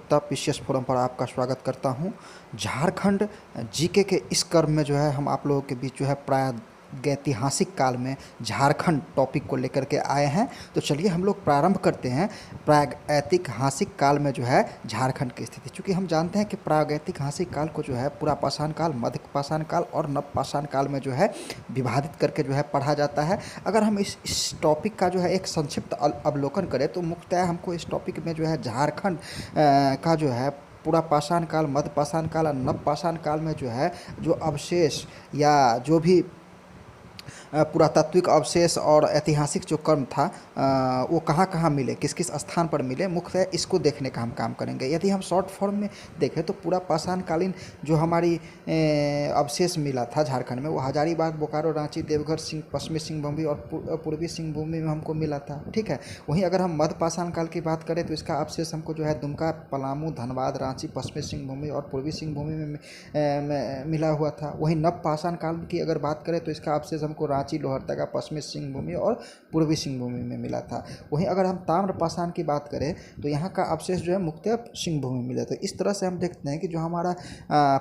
Gupta PCS forum पर आपका स्वागत करता हूं। झारखंड जीके के इस क्रम में जो है हम आप लोगों के बीच जो है प्रागैतिहासिक काल में झारखंड टॉपिक को लेकर के आए हैं। तो चलिए हम लोग प्रारंभ करते हैं प्रागैतिहासिक काल में जो है झारखंड की स्थिति। चूँकि हम जानते हैं कि प्रागैतिहासिक काल को जो है पुरापाषाण काल, मध्य पाषाण काल और नवपाषाण काल में जो है विभाजित करके जो है पढ़ा जाता है। अगर हम इस टॉपिक का जो है एक संक्षिप्त अवलोकन करें तो मुख्यतः हमको इस टॉपिक में जो है झारखंड का जो है पुरापाषाण काल, मध्य पाषाण काल और नवपाषाण काल में जो है जो अवशेष या जो भी पुरातात्विक अवशेष और ऐतिहासिक जो कर्म था वो कहाँ-कहाँ मिले, किस-किस स्थान पर मिले, मुख्यतः इसको देखने का हम काम करेंगे। यदि हम शॉर्ट फॉर्म में देखें तो पुरापाषाण कालीन जो हमारी अवशेष मिला था झारखंड में, वो हजारीबाग, बोकारो, रांची, देवघर, पश्चिमी सिंहभूमि और पूर्वी सिंहभूमि में हमको मिला था। ठीक है। वहीं अगर हम मध्य पाषाण काल की बात करें तो इसका अवशेष हमको जो है दुमका, पलामू, धनबाद, रांची, पश्चिमी सिंहभूमि और पूर्वी सिंहभूमि में मिला हुआ था। वहीं नवपाषाण काल की अगर बात करें तो इसका अवशेष हमको रांची, लोहरदगा, पश्चिमी सिंहभूमि और पूर्वी सिंहभूमि में मिला था। वहीं अगर हम ताम्रपाषाण की बात करें तो यहाँ का अवशेष जो है मुख्यतः सिंहभूमि में मिला। तो इस तरह से हम देखते हैं कि जो हमारा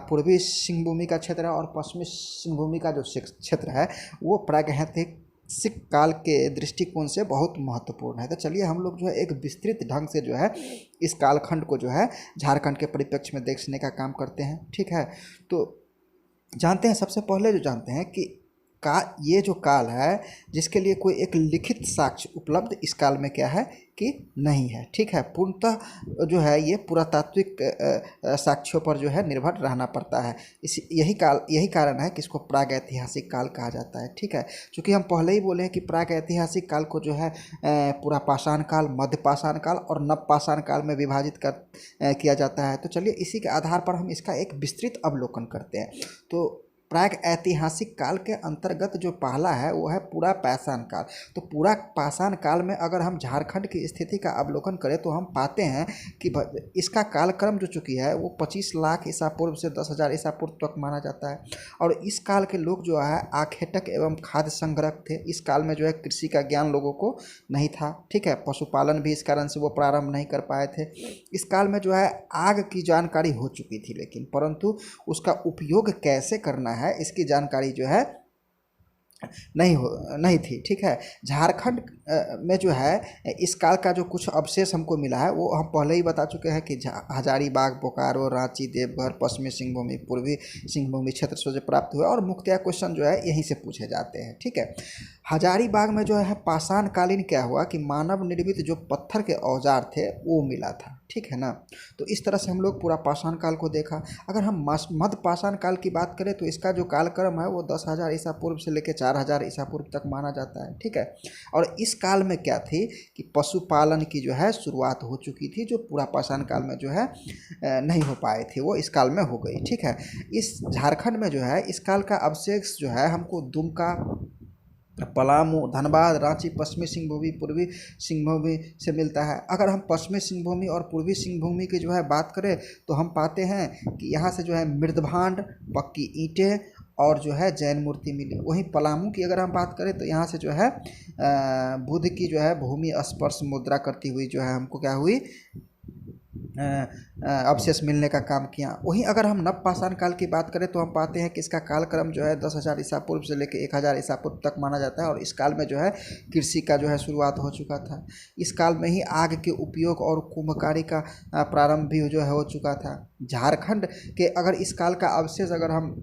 पूर्वी सिंहभूमि का क्षेत्र है और पश्चिमी सिंहभूमि का जो क्षेत्र है वो प्रागैतिहासिक काल के दृष्टिकोण से बहुत महत्वपूर्ण है। तो चलिए हम लोग जो है एक विस्तृत ढंग से जो है इस कालखंड को जो है झारखंड के परिप्रेक्ष्य में देखने का काम करते हैं। ठीक है। तो जानते हैं, सबसे पहले जो जानते हैं कि ये जो काल है जिसके लिए कोई एक लिखित साक्ष्य उपलब्ध इस काल में क्या है कि नहीं है। ठीक है। पूर्णतः जो है ये पुरातात्विक साक्ष्यों पर जो है निर्भर रहना पड़ता है। यही कारण है कि इसको प्रागैतिहासिक काल कहा जाता है। ठीक है। चूँकि हम पहले ही बोले हैं कि प्रागैतिहासिक काल को जो है पुरापाषाण काल, मध्य पाषाण काल और नवपाषाण काल में विभाजित किया जाता है। तो चलिए इसी के आधार पर हम इसका एक विस्तृत अवलोकन करते हैं। तो प्रागैतिहासिक काल के अंतर्गत जो पहला है वो है पुरापाषाण काल। तो पुरापाषाण काल में अगर हम झारखंड की स्थिति का अवलोकन करें तो हम पाते हैं कि इसका कालक्रम जो चुकी है वो 25 लाख ईसा पूर्व से 10,000 ईसा पूर्व तक माना जाता है। और इस काल के लोग जो है आखेटक एवं खाद्य संग्रहक थे। इस काल में जो है कृषि का ज्ञान लोगों को नहीं था। ठीक है। पशुपालन भी इस कारण से वो प्रारंभ नहीं कर पाए थे। इस काल में जो है आग की जानकारी हो चुकी थी, लेकिन परंतु उसका उपयोग कैसे करना है इसकी जानकारी जो है नहीं थी। ठीक है। झारखंड में जो है इस काल का जो कुछ अवशेष हमको मिला है वो हम पहले ही बता चुके हैं कि हजारीबाग, बोकारो, रांची, देवघर, पश्चिमी सिंहभूमि, पूर्वी सिंहभूमि क्षेत्र से जो प्राप्त हुआ और मुख्यतः क्वेश्चन जो है यहीं से पूछे जाते हैं। ठीक है। हजारीबाग में जो है पाषाण कालीन क्या हुआ कि मानव निर्मित जो पत्थर के औजार थे वो मिला था। ठीक है ना। तो इस तरह से हम लोग पूरा पाषाण काल को देखा। अगर हम मध्य पाषाण काल की बात करें तो इसका जो कालक्रम है वो 10,000 ईसा पूर्व से लेकर 4,000 ईसा पूर्व तक माना जाता है। ठीक है। और इस काल में क्या थी कि पशुपालन की जो है शुरुआत हो चुकी थी, जो पूरा पाषाण काल में जो है नहीं हो पाए थे, वो इस काल में हो गई। ठीक है। इस झारखंड में जो है इस काल का अवशेष जो है हमको दुमका, पलामू, धनबाद, रांची, पश्चिमी सिंहभूमि, पूर्वी सिंहभूमि से मिलता है। अगर हम पश्चिमी सिंहभूमि और पूर्वी सिंहभूमि की जो है बात करें तो हम पाते हैं कि यहाँ से जो है मृदभांड, पक्की ईंटें और जो है जैन मूर्ति मिली। वहीं पलामू की अगर हम बात करें तो यहाँ से जो है बुद्ध की जो है भूमि स्पर्श मुद्रा करती हुई जो है हमको क्या हुई अवशेष मिलने का काम किया। वहीं अगर हम नवपाषाण काल की बात करें तो हम पाते हैं कि इसका कालक्रम जो है 10,000 ईसा पूर्व से लेकर 1,000 ईसा पूर्व तक माना जाता है। और इस काल में जो है कृषि का जो है शुरुआत हो चुका था। इस काल में ही आग के उपयोग और कुम्भकारी का प्रारंभ भी जो है हो चुका था। झारखंड के अगर इस काल का अवशेष अगर हम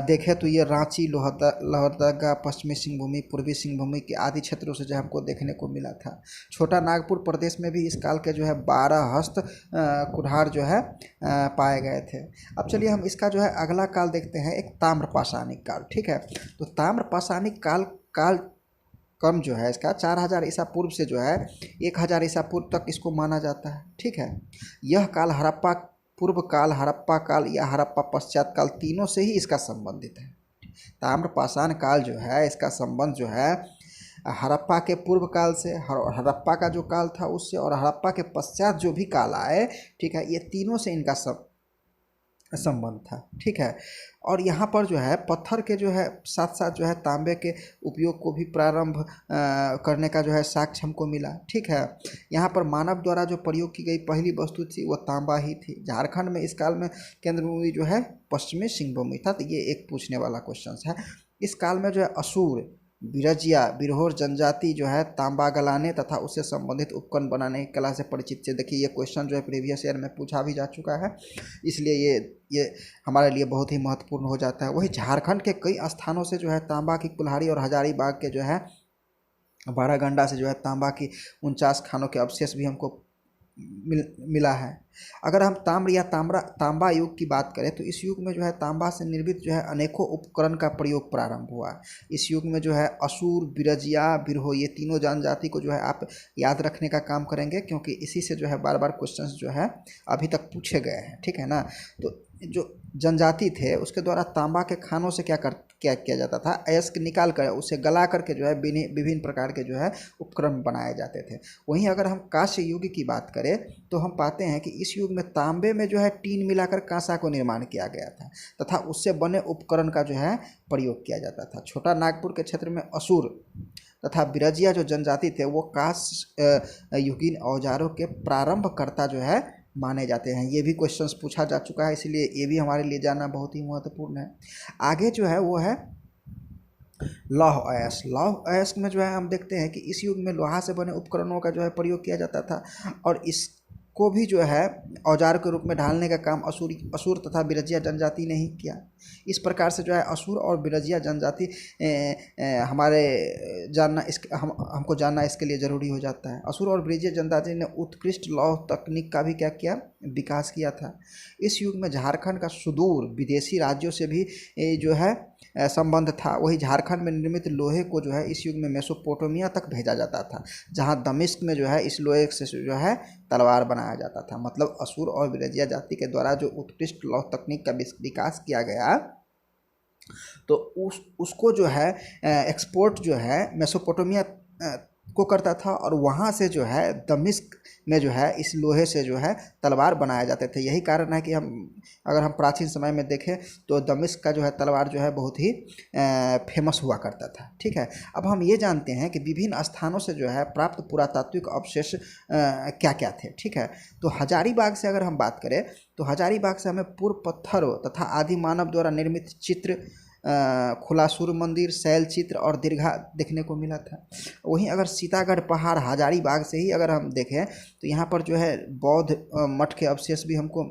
देखें तो ये रांची, लोहरदगा, पश्चिमी सिंहभूमि, पूर्वी सिंहभूमि के आदि क्षेत्रों से जो हमको देखने को मिला था। छोटा नागपुर प्रदेश में भी इस काल के जो है 12 हस्त कुठार जो है पाए गए थे। अब चलिए हम इसका जो है अगला काल देखते हैं, एक ताम्रपाषाणिक काल। ठीक है। तो ताम्रपाषाणिक काल कम जो है इसका 4,000 ईसा पूर्व से जो है 1,000 ईसा पूर्व तक इसको माना जाता है। ठीक है। यह काल हड़प्पा पूर्व काल, हड़प्पा काल या हड़प्पा पश्चात काल तीनों से ही इसका संबंधित है। ताम्रपाषाण काल जो है इसका संबंध जो है हड़प्पा के पूर्व काल से, हड़प्पा का जो काल था उससे, और हड़प्पा के पश्चात जो भी काल आए, ठीक है, ये तीनों से इनका संबंध था। ठीक है, और यहाँ पर जो है पत्थर के जो है साथ साथ जो है तांबे के उपयोग को भी प्रारंभ करने का जो है साक्ष्य हमको मिला। ठीक है, यहाँ पर मानव द्वारा जो प्रयोग की गई पहली वस्तु थी वो तांबा ही थी। झारखंड में इस काल में केंद्र भूमि जो है पश्चिमी सिंहभूमि था। तो ये एक पूछने वाला क्वेश्चन है। इस काल में जो है असुर, बिरजिया, बिरहोर जनजाति जो है तांबा गलाने तथा उससे संबंधित उपकरण बनाने की कला से परिचित थे। देखिए ये क्वेश्चन जो है प्रीवियस ईयर में पूछा भी जा चुका है, इसलिए ये हमारे लिए बहुत ही महत्वपूर्ण हो जाता है। वही झारखंड के कई स्थानों से जो है तांबा की कुल्हाड़ी और हजारीबाग के जो है बारागंडा से जो है तांबा की 49 खानों के अवशेष भी हमको मिला है। अगर हम ताम्र या तांबा युग की बात करें तो इस युग में जो है तांबा से निर्मित जो है अनेकों उपकरण का प्रयोग प्रारंभ हुआ। इस युग में जो है असुर, बिरजिया, बिरहो ये तीनों जनजाति को जो है आप याद रखने का काम करेंगे, क्योंकि इसी से जो है बार बार क्वेश्चंस जो है अभी तक पूछे गए हैं। ठीक है ना, तो जो जनजाति थे उसके द्वारा तांबा के खानों से क्या किया जाता था, अयस्क निकाल कर उसे गला करके जो है विभिन्न प्रकार के जो है उपकरण बनाए जाते थे। वहीं अगर हम कांस्य युग की बात करें तो हम पाते हैं कि इस युग में तांबे में जो है टीन मिलाकर कांसा को निर्माण किया गया था तथा उससे बने उपकरण का जो है प्रयोग किया जाता था। छोटा नागपुर के क्षेत्र में असुर तथा बिरजिया जो जनजाति थे वो कांस्य युगीन औजारों के प्रारंभकर्ता जो है माने जाते हैं। ये भी क्वेश्चंस पूछा जा चुका है, इसलिए ये भी हमारे लिए जानना बहुत ही महत्वपूर्ण है। आगे जो है वो है लौह अयस्क। लौह अयस्क में जो है हम देखते हैं कि इस युग में लोहा से बने उपकरणों का जो है प्रयोग किया जाता था और इसको भी जो है औजार के रूप में ढालने का काम असुर तथा बिरजिया जनजाति ने ही किया। इस प्रकार से जो है असुर और बिरजिया जनजाति हमारे जानना हमको जानना इसके लिए ज़रूरी हो जाता है। असुर और बिरजिया जनजाति ने उत्कृष्ट लौह तकनीक का भी क्या किया, विकास किया था। इस युग में झारखंड का सुदूर विदेशी राज्यों से भी जो है संबंध था। वही झारखंड में निर्मित लोहे को जो है इस युग में मेसोपोटामिया तक भेजा जाता था, जहां दमिश्क में जो है इस लोहे से जो है तलवार बनाया जाता था। मतलब असुर और बिरजिया जाति के द्वारा जो उत्कृष्ट लौह तकनीक का विकास किया गया तो उसको जो है एक्सपोर्ट जो है मेसोपोटामिया को करता था और वहाँ से जो है दमिश्क में जो है इस लोहे से जो है तलवार बनाए जाते थे। यही कारण है कि अगर हम प्राचीन समय में देखें तो दमिश्क का जो है तलवार जो है बहुत ही फेमस हुआ करता था। ठीक है, अब हम ये जानते हैं कि विभिन्न स्थानों से जो है प्राप्त पुरातात्विक अवशेष क्या क्या थे। ठीक है, तो हजारीबाग से अगर हम बात करें तो हजारीबाग से हमें पूर्व पत्थरों तथा आदि मानव द्वारा निर्मित चित्र, खुला सूर्य मंदिर, शैल चित्र और दीर्घा देखने को मिला था। वहीं अगर सीतागढ़ पहाड़ हजारीबाग से ही अगर हम देखें तो यहाँ पर जो है बौद्ध मठ के अवशेष भी हमको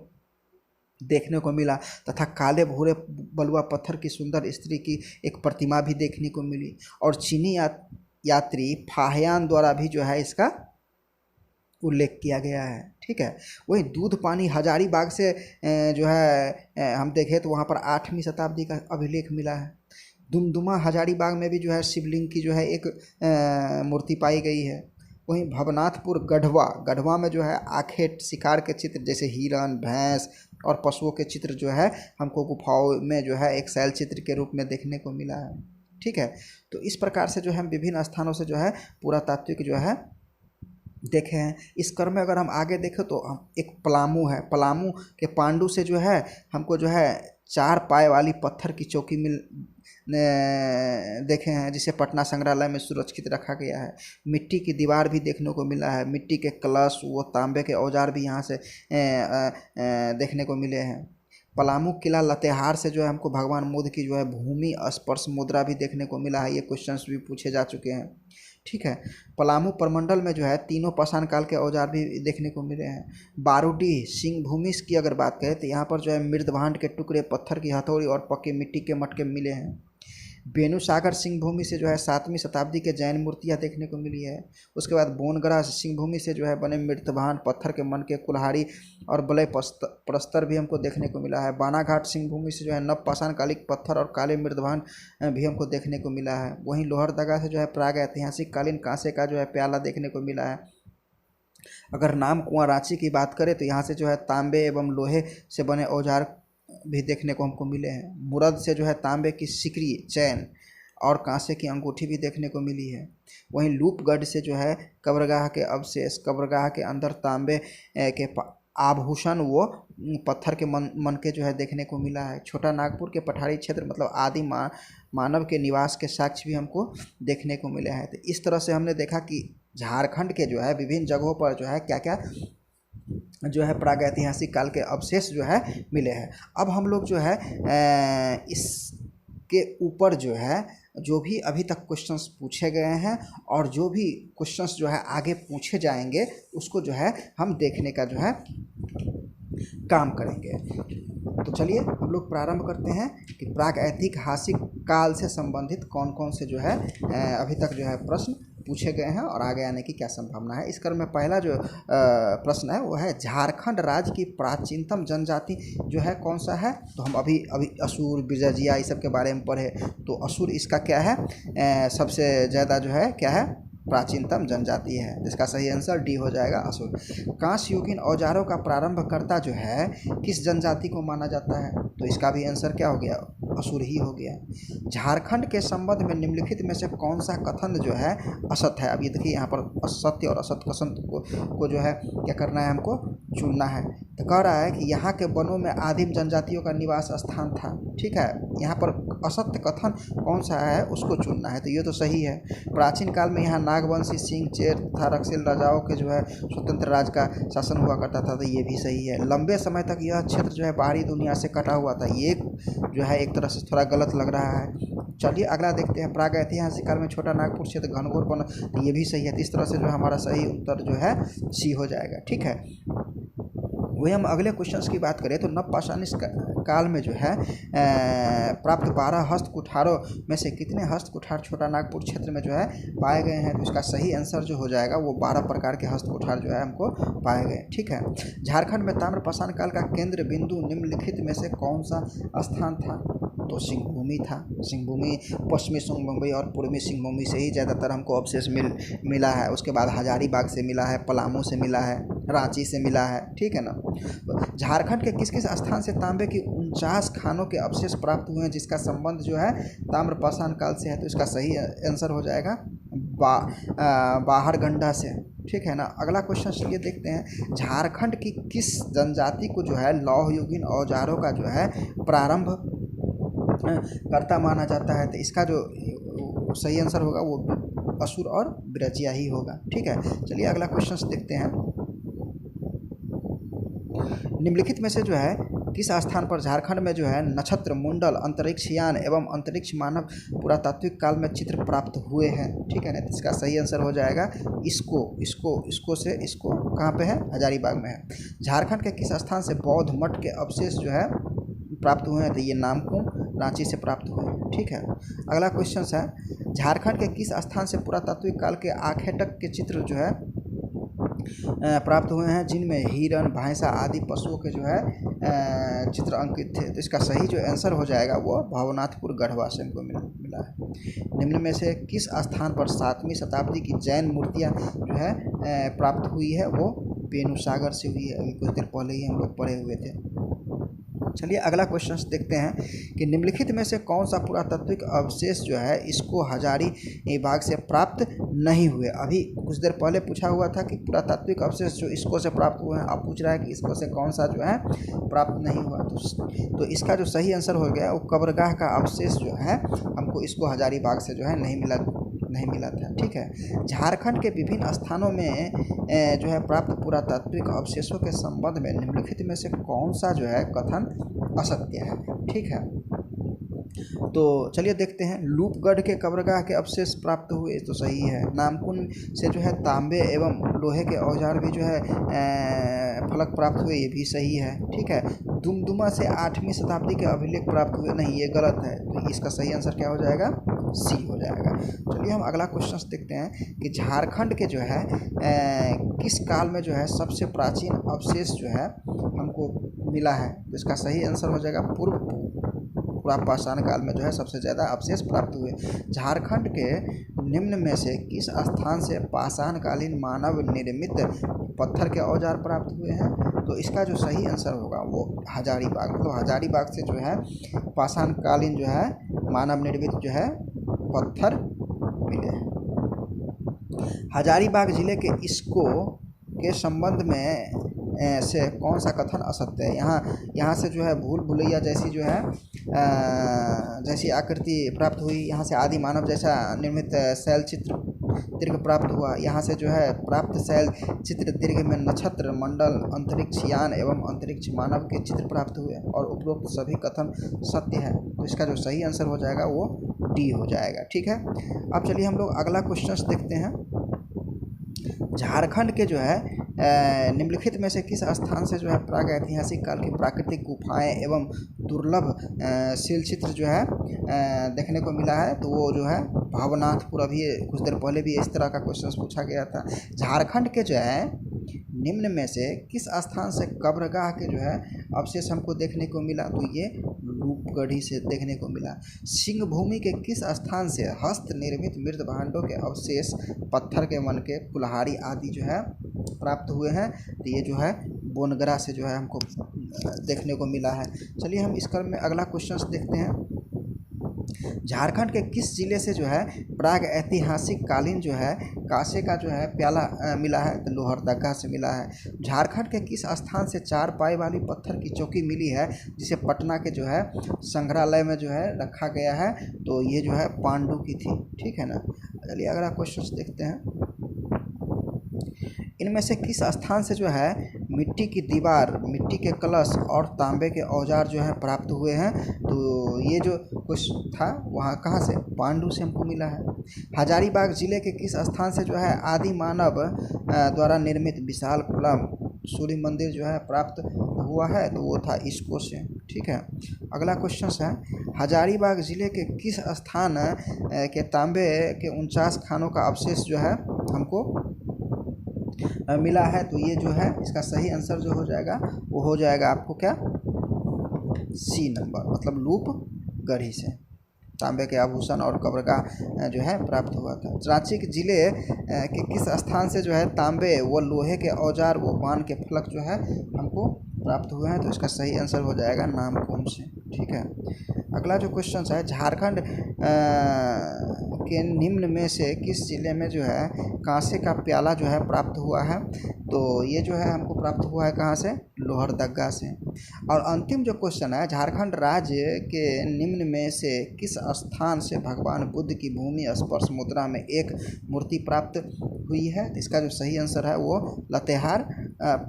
देखने को मिला तथा काले भूरे बलुआ पत्थर की सुंदर स्त्री की एक प्रतिमा भी देखने को मिली और चीनी यात्री फाहियान द्वारा भी जो है इसका उल्लेख किया गया है। ठीक है, वही दूध पानी हजारीबाग से जो है हम देखें तो वहाँ पर 8वीं शताब्दी का अभिलेख मिला है। दुमदुमा हजारीबाग में भी जो है शिवलिंग की जो है एक मूर्ति पाई गई है। वहीं भवनाथपुर गढ़वा में जो है आखेट शिकार के चित्र जैसे हिरण, भैंस और पशुओं के चित्र जो है हमको गुफाओं में जो है एक शैल चित्र के रूप में देखने को मिला है। ठीक है, तो इस प्रकार से जो है हम विभिन्न स्थानों से जो है पुरातात्विक जो है देखे हैं। इस क्रम में अगर हम आगे देखें तो हम एक पलामू है, पलामू के पांडु से जो है हमको जो है 4 पाए वाली पत्थर की चौकी देखे हैं जिसे पटना संग्रहालय में सुरक्षित रखा गया है। मिट्टी की दीवार भी देखने को मिला है, मिट्टी के कलश व तांबे के औजार भी यहाँ से देखने को मिले हैं। पलामू किला लतेहार से जो है हमको भगवान बुद्ध की जो है भूमि स्पर्श मुद्रा भी देखने को मिला है। ये क्वेश्चंस भी पूछे जा चुके हैं। ठीक है, पलामू प्रमंडल में जो है तीनों पाषाण काल के औजार भी देखने को मिले हैं। बारूडीह सिंह भूमि की अगर बात करें तो यहाँ पर जो है मृदभांड के टुकड़े, पत्थर की हथौड़ी और पक्के मिट्टी के मटके मिले हैं। बेनुसागर सिंह भूमि से जो है 7वीं शताब्दी के जैन मूर्तियाँ देखने को मिली है। उसके बाद बोनगरा सिंह भूमि से जो है बने मृतभांड, पत्थर के मन के कुल्हाड़ी और बलय प्रस्तर भी हमको देखने को मिला है। बानाघाट सिंह भूमि से जो है नव पाषाण कालिक पत्थर और काले मृतभांड भी हमको देखने को मिला है। वहीं लोहरदगा से जो है प्राग ऐतिहासिक कालीन कांसे का जो है प्याला देखने को मिला है। अगर नाम कुआं रांची की बात करें तो यहाँ से जो है तांबे एवं लोहे से बने औजार भी देखने को हमको मिले हैं। मुरद से जो है तांबे की सिकरी, चैन और कांसे की अंगूठी भी देखने को मिली है। वहीं लूपगढ़ से जो है कब्रगाह के अवशेष, कब्रगाह के अंदर तांबे के आभूषण वो पत्थर के मन के जो है देखने को मिला है। छोटा नागपुर के पठारी क्षेत्र मतलब आदि मानव के निवास के साक्ष्य भी हमको देखने को मिले हैं। तो इस तरह से हमने देखा कि झारखंड के जो है विभिन्न जगहों पर जो है क्या क्या जो है प्रागैतिहासिक काल के अवशेष जो है मिले हैं। अब हम लोग जो है इसके ऊपर जो है जो भी अभी तक क्वेश्चंस पूछे गए हैं और जो भी क्वेश्चंस जो है आगे पूछे जाएंगे उसको जो है हम देखने का जो है काम करेंगे। तो चलिए हम लोग प्रारंभ करते हैं कि प्रागैतिहासिक काल से संबंधित कौन कौन से जो है अभी तक जो है प्रश्न पूछे गए हैं और आगे आने की क्या संभावना है। इस क्रम में पहला जो प्रश्न है वो है झारखंड राज्य की प्राचीनतम जनजाति जो है कौन सा है। तो हम अभी असुर बिरजिया इस सब के बारे में पढ़े, तो असुर इसका क्या है, सबसे ज़्यादा जो है क्या है प्राचीनतम जनजाति है। इसका सही आंसर डी हो जाएगा असुर। कांस्य युगीन औजारों का प्रारंभकर्ता जो है किस जनजाति को माना जाता है, तो इसका भी आंसर क्या हो गया, असुर ही हो गया। झारखंड के संबंध में निम्नलिखित में से कौन सा कथन जो है असत्य है। अब ये देखिए यहाँ पर असत्य और असत्य कथन को जो है क्या करना है, हमको चुनना है। तो कह रहा है कि यहाँ के वनों में आदिम जनजातियों का निवास स्थान था। ठीक है, यहाँ पर असत्य कथन कौन सा है उसको चुनना है, तो ये तो सही है। प्राचीन काल में यहाँ नागवंशी, सिंह, चेर तथा रक्षिल राजाओं के जो है स्वतंत्र राज का शासन हुआ करता था, तो ये भी सही है। लंबे समय तक यह क्षेत्र जो है बाहरी दुनिया से कटा हुआ था, ये जो है एक तरह से थोड़ा गलत लग रहा है। चलिए अगला देखते हैं। प्रागैतिहासिक काल में छोटा नागपुर क्षेत्र घनघोर बना, तो ये भी सही है। तो इस तरह से जो हमारा सही उत्तर जो है सी हो जाएगा। ठीक है, वही हम अगले क्वेश्चंस की बात करें तो नवपाषाण काल में जो है प्राप्त 12 हस्त कुठारों में से कितने हस्त कुठार छोटा नागपुर क्षेत्र में जो है पाए गए हैं। तो इसका सही आंसर जो हो जाएगा वो 12 प्रकार के हस्त कुठार जो है हमको पाए गए। ठीक है, झारखंड में ताम्रपाषाण काल का केंद्र बिंदु निम्नलिखित में से कौन सा स्थान था, तो सिंहभूमि था। सिंहभूमि पश्चिमी सिंहभूमि और पूर्वी सिंहभूमि से ही ज़्यादातर हमको अवशेष मिला है। उसके बाद हजारीबाग से मिला है, पलामू से मिला है, रांची से मिला है। ठीक है ना। झारखंड के किस किस स्थान से तांबे की 49 खानों के अवशेष प्राप्त हुए हैं जिसका संबंध जो है ताम्रपाषाण काल से है, तो इसका सही आंसर हो जाएगा बाहरगंडा से। ठीक है ना। अगला क्वेश्चन चलिए देखते हैं। झारखंड की किस जनजाति को जो है लौह युगीन औजारों का जो है प्रारंभ कर्ता माना जाता है, तो इसका जो सही आंसर होगा वो असुर और बिरजिया ही होगा। ठीक है, चलिए अगला क्वेश्चन देखते हैं। निम्नलिखित में से जो है किस स्थान पर झारखंड में जो है नक्षत्र मंडल अंतरिक्षयान एवं अंतरिक्ष मानव पुरातात्विक काल में चित्र प्राप्त हुए हैं। ठीक है ना, इसका सही आंसर हो जाएगा इसको कहाँ पे है, हजारीबाग में है। झारखंड के किस स्थान से बौद्ध मठ के अवशेष जो है प्राप्त हुए हैं, तो ये नामकुम रांची से प्राप्त हुए हैं। ठीक है, अगला क्वेश्चन है। झारखंड के किस स्थान से पुरातात्विक काल के आखेटक के चित्र जो है प्राप्त हुए हैं जिनमें हिरण, भैंसा आदि पशुओं के जो है चित्र अंकित थे, तो इसका सही जो आंसर हो जाएगा वो भवनाथपुर गढ़वा से हमको मिला है। निम्न में से किस स्थान पर 7वीं शताब्दी की जैन मूर्तियां जो है प्राप्त हुई है, वो बेनुसागर से हुई है। अभी कुछ देर पहले ही हम लोग पढ़े हुए थे। चलिए अगला क्वेश्चन देखते हैं कि निम्नलिखित में से कौन सा पुरातात्विक अवशेष जो है इसको हजारीबाग से प्राप्त नहीं हुए। अभी कुछ देर पहले पूछा हुआ था कि पुरातात्विक अवशेष जो इसको से प्राप्त हुए हैं, अब पूछ रहा है कि इसको से कौन सा जो है प्राप्त नहीं हुआ। तो इसका जो सही आंसर हो गया वो कब्रगाह का अवशेष जो है हमको इसको हजारीबाग से जो है नहीं मिला था। ठीक है, झारखंड के विभिन्न स्थानों में जो है प्राप्त पुरातात्विक अवशेषों के संबंध में निम्नलिखित में से कौन सा जो है कथन असत्य है। ठीक है, तो चलिए देखते हैं। लूपगढ़ के कब्रगाह के अवशेष प्राप्त हुए, तो सही है। नामकुन से जो है तांबे एवं लोहे के औजार भी जो है फलक प्राप्त हुए, ये भी सही है। ठीक है, दुमदुमा से 8वीं शताब्दी के अभिलेख प्राप्त हुए, नहीं ये गलत है, तो इसका सही आंसर क्या हो जाएगा, सी हो जाएगा। चलिए हम अगला क्वेश्चन देखते हैं कि झारखंड के जो है किस काल में जो है सबसे प्राचीन अवशेष जो है हमको मिला है, तो इसका सही आंसर हो जाएगा पुरापाषाण काल में जो है सबसे ज़्यादा अवशेष प्राप्त हुए। झारखंड के निम्न में से किस स्थान से पाषाणकालीन मानव निर्मित पत्थर के औजार प्राप्त हुए हैं, तो इसका जो सही आंसर होगा वो हजारीबाग, मतलब हजारीबाग से जो है पाषाणकालीन जो है मानव निर्मित जो है पत्थर मिले हैं। हजारीबाग जिले के इसको के संबंध में से कौन सा कथन असत्य है। यहाँ से जो है भूल भुलैया जैसी जो है जैसी आकृति प्राप्त हुई, यहाँ से आदि मानव जैसा निर्मित शैल चित्र दीर्घ प्राप्त हुआ, यहाँ से जो है प्राप्त शैल चित्र दीर्घ में नक्षत्र मंडल अंतरिक्ष यान एवं अंतरिक्ष मानव के चित्र प्राप्त हुए और उपरोक्त सभी कथन सत्य है। तो इसका जो सही आंसर हो जाएगा वो डी हो जाएगा। ठीक है, अब चलिए हम लोग अगला क्वेश्चन देखते हैं। झारखंड के जो है निम्नलिखित में से किस स्थान से जो है प्राग ऐतिहासिक काल की प्राकृतिक गुफाएं एवं दुर्लभ शिलचित्र जो है देखने को मिला है। तो वो जो है भावनाथपुर, अभी कुछ देर पहले भी इस तरह का क्वेश्चन पूछा गया था। झारखंड के जो है निम्न में से किस स्थान से कब्रगाह के जो है अवशेष हमको देखने को मिला। तो ये रूपगढ़ी से देखने को मिला। सिंह भूमि के किस स्थान से हस्त निर्मित मृत भांडों के अवशेष पत्थर के मन के कुल्हाड़ी आदि जो है प्राप्त हुए हैं। तो ये जो है बोनगरा से जो है हमको देखने को मिला है। चलिए हम इस क्रम में अगला क्वेश्चन देखते हैं। झारखंड के किस जिले से जो है प्राग ऐतिहासिक कालीन जो है कांसे का जो है प्याला मिला है। तो लोहरदगा से मिला है। झारखंड के किस स्थान से 4 पाई वाली पत्थर की चौकी मिली है जिसे पटना के जो है संग्रहालय में जो है रखा गया है। तो ये जो है पांडु की थी। ठीक है ना। चलिए अगला क्वेश्चन देखते हैं। इनमें से किस स्थान से जो है मिट्टी की दीवार, मिट्टी के कलश और तांबे के औजार जो है प्राप्त हुए हैं। तो ये जो कुछ था वहाँ कहाँ से, पांडु से हमको मिला है। हजारीबाग जिले के किस स्थान से जो है आदि मानव द्वारा निर्मित विशाल खुला सूर्य मंदिर जो है प्राप्त हुआ है। तो वो था इसको से। ठीक है, अगला क्वेश्चन है। हजारीबाग जिले के किस स्थान के तांबे के 49 खानों का अवशेष जो है हमको मिला है। तो ये जो है इसका सही आंसर जो हो जाएगा वो हो जाएगा आपको क्या, सी नंबर, मतलब लूपगढ़ी से तांबे के आभूषण और कब्रगाह जो है प्राप्त हुआ था। रांची के जिले के किस स्थान से जो है तांबे व लोहे के औजार व बाण के फलक जो है हमको प्राप्त हुए हैं। तो इसका सही आंसर हो जाएगा नामकुम से। ठीक है, अगला जो क्वेश्चन है। झारखंड के निम्न में से किस जिले में जो है कांसे का प्याला जो है प्राप्त हुआ है। तो ये जो है हमको प्राप्त हुआ है कहाँ से, लोहरदगा से। और अंतिम जो क्वेश्चन है, झारखंड राज्य के निम्न में से किस स्थान से भगवान बुद्ध की भूमि स्पर्श मुद्रा में एक मूर्ति प्राप्त हुई है। तो इसका जो सही आंसर है वो लातेहार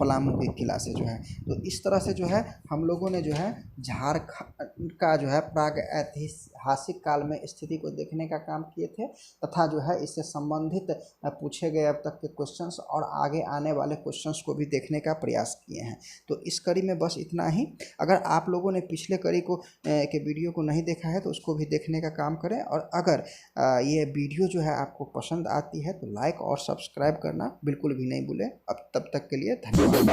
पलामू के किला से जो है। तो इस तरह से जो है हम लोगों ने जो है झारखंड का जो है प्राग ऐतिहासिक काल में स्थिति को देखने का काम किए थे, तथा जो है इससे संबंधित पूछे गए अब तक के क्वेश्चंस और आगे आने वाले क्वेश्चंस को भी देखने का प्रयास किए हैं। तो इस कड़ी में बस इतना ही। अगर आप लोगों ने पिछले कड़ी को के वीडियो को नहीं देखा है तो उसको भी देखने का काम करें। और अगर ये वीडियो जो है आपको पसंद आती है तो लाइक और सब्सक्राइब करना बिल्कुल भी नहीं भूलें। अब तब तक के लिए धन्यवाद।